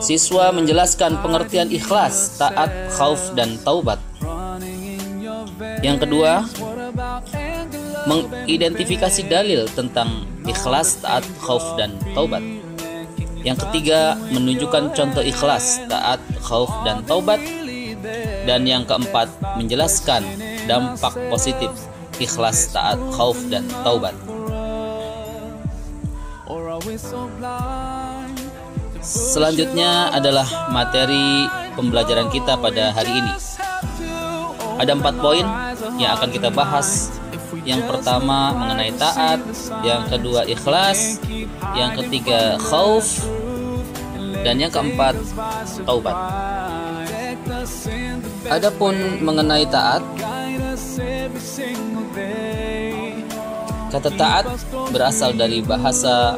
Siswa menjelaskan pengertian ikhlas, taat, khauf, dan taubat. Yang kedua, mengidentifikasi dalil tentang ikhlas, taat, khauf, dan taubat. Yang ketiga, menunjukkan contoh ikhlas, taat, khauf, dan taubat. Dan yang keempat, menjelaskan dampak positif ikhlas, taat, khauf, dan taubat. Selanjutnya adalah materi pembelajaran kita pada hari ini. Ada 4 poin yang akan kita bahas. Yang pertama mengenai taat, yang kedua ikhlas, yang ketiga khauf, dan yang keempat taubat. Adapun mengenai taat, kata taat berasal dari bahasa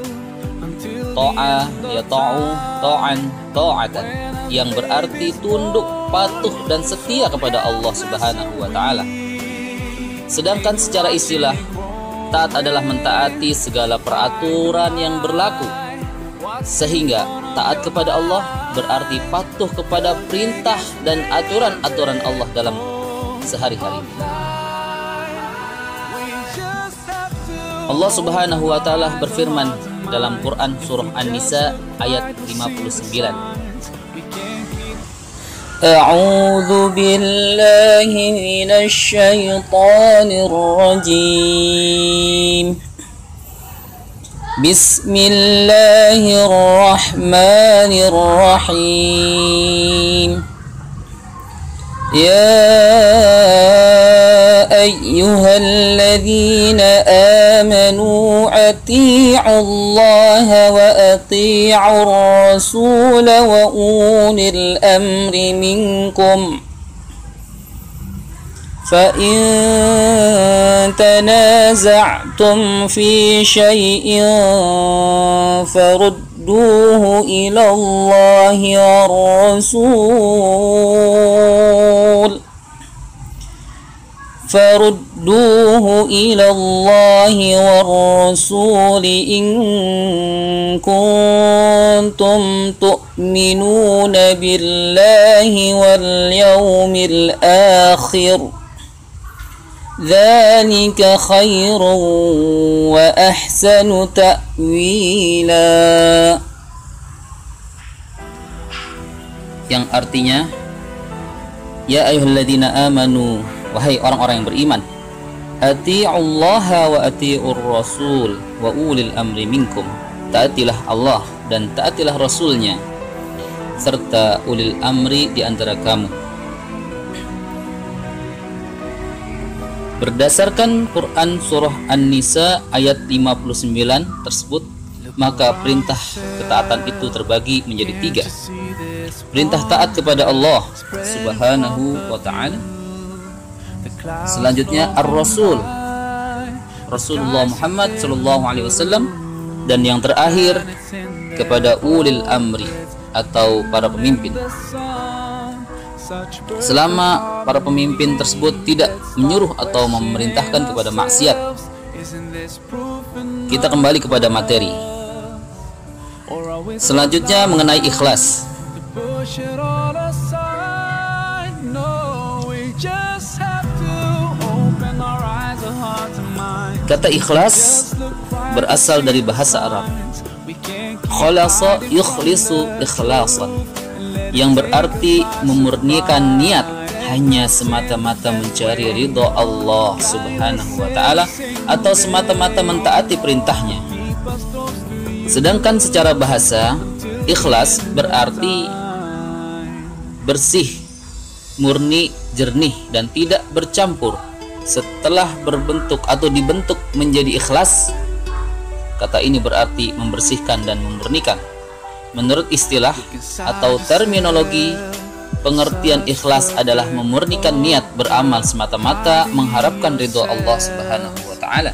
to'ah, ya ta'u, to'an, to'atan, yang berarti tunduk, patuh, dan setia kepada Allah Subhanahu wa Ta'ala. Sedangkan secara istilah, taat adalah mentaati segala peraturan yang berlaku. Sehingga taat kepada Allah berarti patuh kepada perintah dan aturan-aturan Allah dalam sehari-hari. Allah Subhanahu wa Ta'ala berfirman dalam Quran surah An-Nisa ayat 59. A'udzu billahi minasy syaithanir rajim. Bismillahirrahmanirrahim. Ya ayyuhalladzina amanu atii'u Allah wa atii'ur rasul wa ulil amri minkum fa in tanaza'tum fi syai'in farudduhu ila Allah war rasul farudduhu ila Allah war rasul in kuntum tu'minuna billahi wal yawmil akhir dzalika khairun wa ahsanu ta'wila. Yang artinya, ya ayyuhalladzina amanu, wahai orang-orang yang beriman, ati'ullaha wa ati'ur rasul wa ulil amri minkum, taatilah Allah dan taatilah Rasulnya serta ulil amri di antara kamu. Berdasarkan Quran surah An-Nisa ayat 59 tersebut, maka perintah ketaatan itu terbagi menjadi 3. Perintah taat kepada Allah Subhanahu wa Ta'ala. Selanjutnya Ar-Rasul, Rasulullah Muhammad sallallahu alaihi wasallam, dan yang terakhir kepada ulil amri atau para pemimpin. Selama para pemimpin tersebut tidak menyuruh atau memerintahkan kepada maksiat. Kita kembali kepada materi. Selanjutnya mengenai ikhlas. Kata ikhlas berasal dari bahasa Arab khalasa yukhlisu ikhlasan, yang berarti memurnikan niat hanya semata-mata mencari ridha Allah Subhanahu wa Ta'ala atau semata-mata mentaati perintahnya. Sedangkan secara bahasa, ikhlas berarti bersih, murni, jernih, dan tidak bercampur. Setelah berbentuk atau dibentuk menjadi ikhlas, kata ini berarti membersihkan dan memurnikan. Menurut istilah atau terminologi, pengertian ikhlas adalah memurnikan niat beramal semata-mata mengharapkan ridho Allah Subhanahu wa Ta'ala.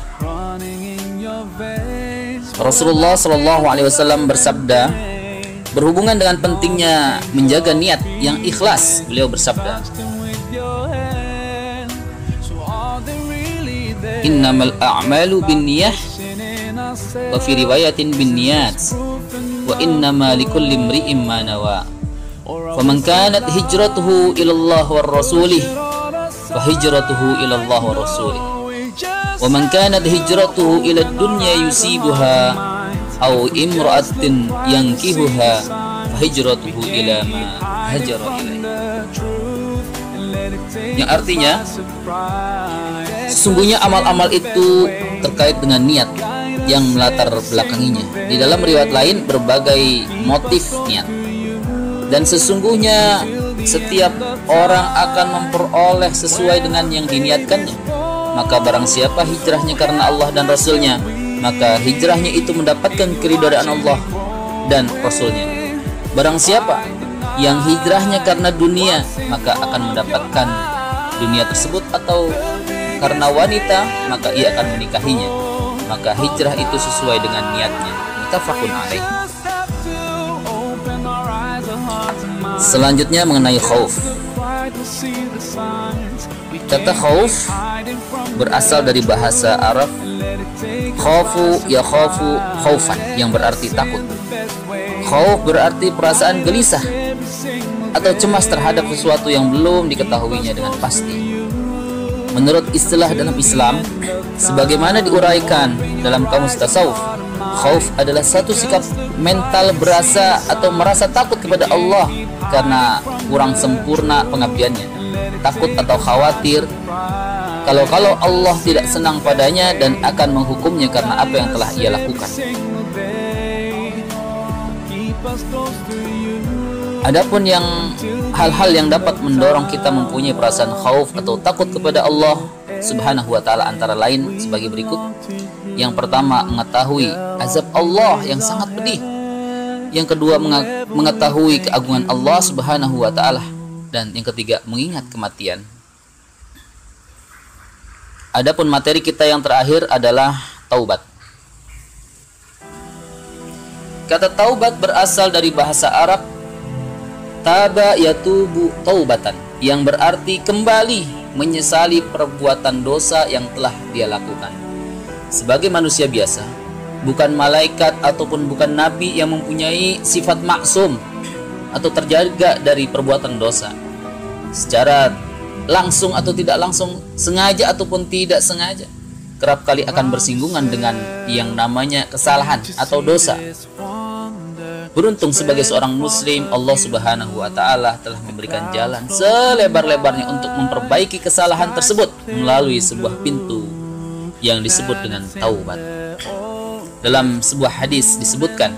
Rasulullah Shallallahu Alaihi Wasallam bersabda, berhubungan dengan pentingnya menjaga niat yang ikhlas, beliau bersabda, innamal a'malu binniyah wa fi riwayatin binniyat wa innama likulli imri'in ma nawa. Faman kanat hijratuhu ila Allah war rasulih fa hijratuhu ila Allah war rasulih. Wa man kanat hijratuhu ila dunya yusibuha aw imra'atin yankihuha fa hijratuhu ila ma hajara ilaihi. Yang artinya, sesungguhnya amal-amal itu terkait dengan niat yang melatar belakanginya. Di dalam riwayat lain berbagai motif niat. Dan sesungguhnya setiap orang akan memperoleh sesuai dengan yang diniatkannya. Maka barang siapa hijrahnya karena Allah dan Rasulnya, maka hijrahnya itu mendapatkan keridhaan Allah dan Rasulnya. Barang siapa yang hijrahnya karena dunia, maka akan mendapatkan dunia tersebut, atau karena wanita, maka ia akan menikahinya. Maka hijrah itu sesuai dengan niatnya. Muttafaqun alaih. Selanjutnya mengenai khauf. Kata khauf berasal dari bahasa Arab khaufu ya khaufu khaufan, yang berarti takut. Khauf berarti perasaan gelisah atau cemas terhadap sesuatu yang belum diketahuinya dengan pasti. Menurut istilah dalam Islam, sebagaimana diuraikan dalam kamus tasawuf, khauf adalah satu sikap mental berasa atau merasa takut kepada Allah karena kurang sempurna pengabdiannya. Takut atau khawatir kalau Allah tidak senang padanya dan akan menghukumnya karena apa yang telah ia lakukan. Adapun yang hal-hal yang dapat mendorong kita mempunyai perasaan khauf atau takut kepada Allah Subhanahu wa taala antara lain sebagai berikut. Yang pertama, mengetahui azab Allah yang sangat pedih. Yang kedua, mengetahui keagungan Allah Subhanahu wa taala. Dan yang ketiga, mengingat kematian. Adapun materi kita yang terakhir adalah taubat. Kata taubat berasal dari bahasa Arab taba yatubu taubatan, yang berarti kembali menyesali perbuatan dosa yang telah dia lakukan. Sebagai manusia biasa, bukan malaikat ataupun bukan nabi yang mempunyai sifat maksum atau terjaga dari perbuatan dosa. Secara langsung atau tidak langsung, sengaja ataupun tidak sengaja, kerap kali akan bersinggungan dengan yang namanya kesalahan atau dosa. Beruntung sebagai seorang muslim, Allah Subhanahu wa taala telah memberikan jalan selebar-lebarnya untuk memperbaiki kesalahan tersebut melalui sebuah pintu yang disebut dengan taubat. Dalam sebuah hadis disebutkan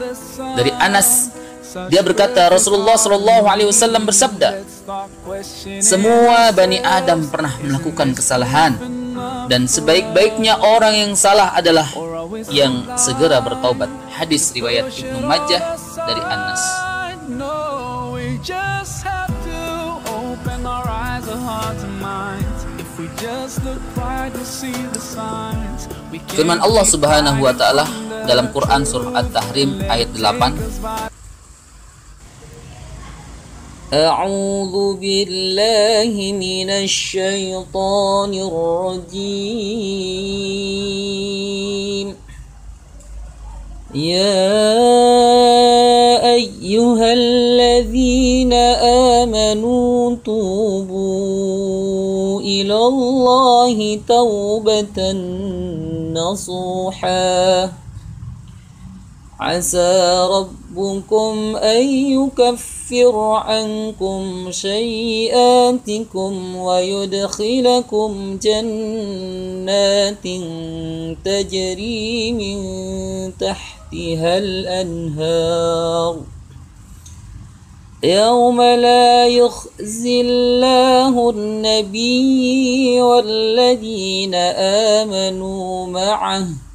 dari Anas, dia berkata, Rasulullah Shallallahu Alaihi Wasallam bersabda, semua Bani Adam pernah melakukan kesalahan, dan sebaik-baiknya orang yang salah adalah yang segera bertaubat. Hadis riwayat Ibnu Majah dari Anas. Firman Allah Subhanahu wa taala dalam Quran surah At-Tahrim ayat 8, A'udzu billahi minasy syaithanir rajim. Ya ayyuhalladzina amanu tubu ilallahi taubatan nasuha. Asa rabbukum an yukaffir ankum sayyi'atikum wa yudkhilakum jannatin tajri min tahtiha al-anhar yawma la yukhzi Allahu an-nabiyya wal-ladhina amanu ma'ahu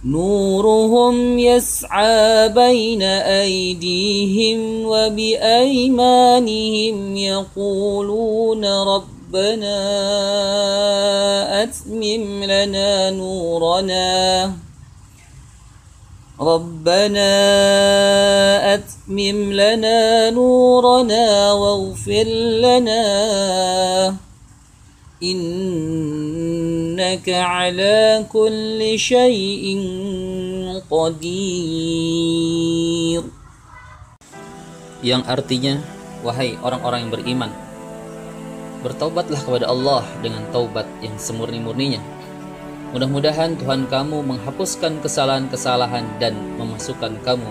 نورهم يسعى بين أيديهم وبأيمانهم يقولون ربنا أتمم لنا نورنا واغفر لنا إنك على كل شيء qadir, yang artinya, wahai orang-orang yang beriman, bertaubatlah kepada Allah dengan taubat yang semurni-murninya. Mudah-mudahan Tuhan kamu menghapuskan kesalahan-kesalahan dan memasukkan kamu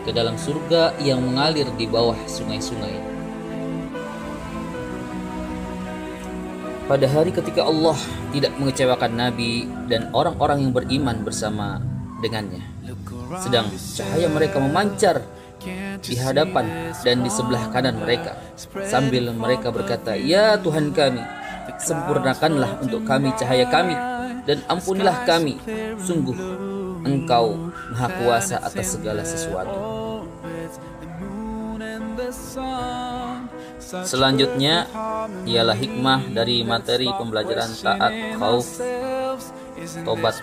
ke dalam surga yang mengalir di bawah sungai-sungai. Pada hari ketika Allah tidak mengecewakan Nabi dan orang-orang yang beriman bersama dengannya, sedang cahaya mereka memancar di hadapan dan di sebelah kanan mereka, sambil mereka berkata, "Ya Tuhan kami, sempurnakanlah untuk kami cahaya kami dan ampunilah kami, sungguh Engkau Maha Kuasa atas segala sesuatu." Selanjutnya ialah hikmah dari materi pembelajaran taat, khauf, tobat.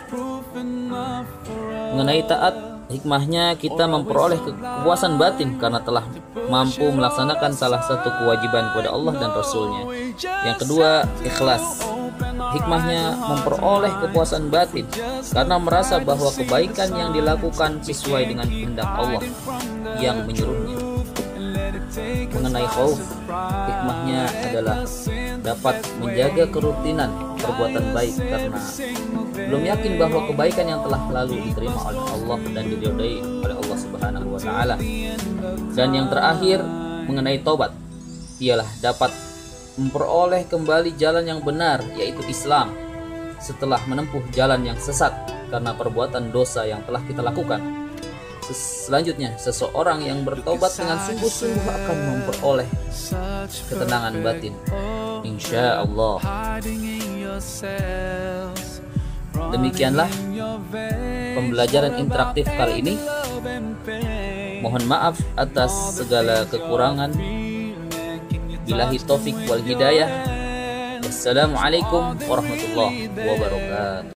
Mengenai taat, hikmahnya kita memperoleh kepuasan batin karena telah mampu melaksanakan salah satu kewajiban kepada Allah dan Rasul-Nya. Yang kedua, ikhlas. Hikmahnya memperoleh kepuasan batin karena merasa bahwa kebaikan yang dilakukan sesuai dengan kehendak Allah yang menyuruhnya. Mengenai khauf, hikmahnya adalah dapat menjaga kerutinan perbuatan baik karena belum yakin bahwa kebaikan yang telah lalu diterima oleh Allah dan diridhai oleh Allah Subhanahu wa taala. Dan yang terakhir, mengenai taubat, ialah dapat memperoleh kembali jalan yang benar, yaitu Islam, setelah menempuh jalan yang sesat karena perbuatan dosa yang telah kita lakukan. Selanjutnya, seseorang yang bertobat dengan sungguh-sungguh akan memperoleh ketenangan batin, insya Allah. Demikianlah pembelajaran interaktif kali ini. Mohon maaf atas segala kekurangan. Billahi taufik wal hidayah. Wassalamualaikum warahmatullahi wabarakatuh.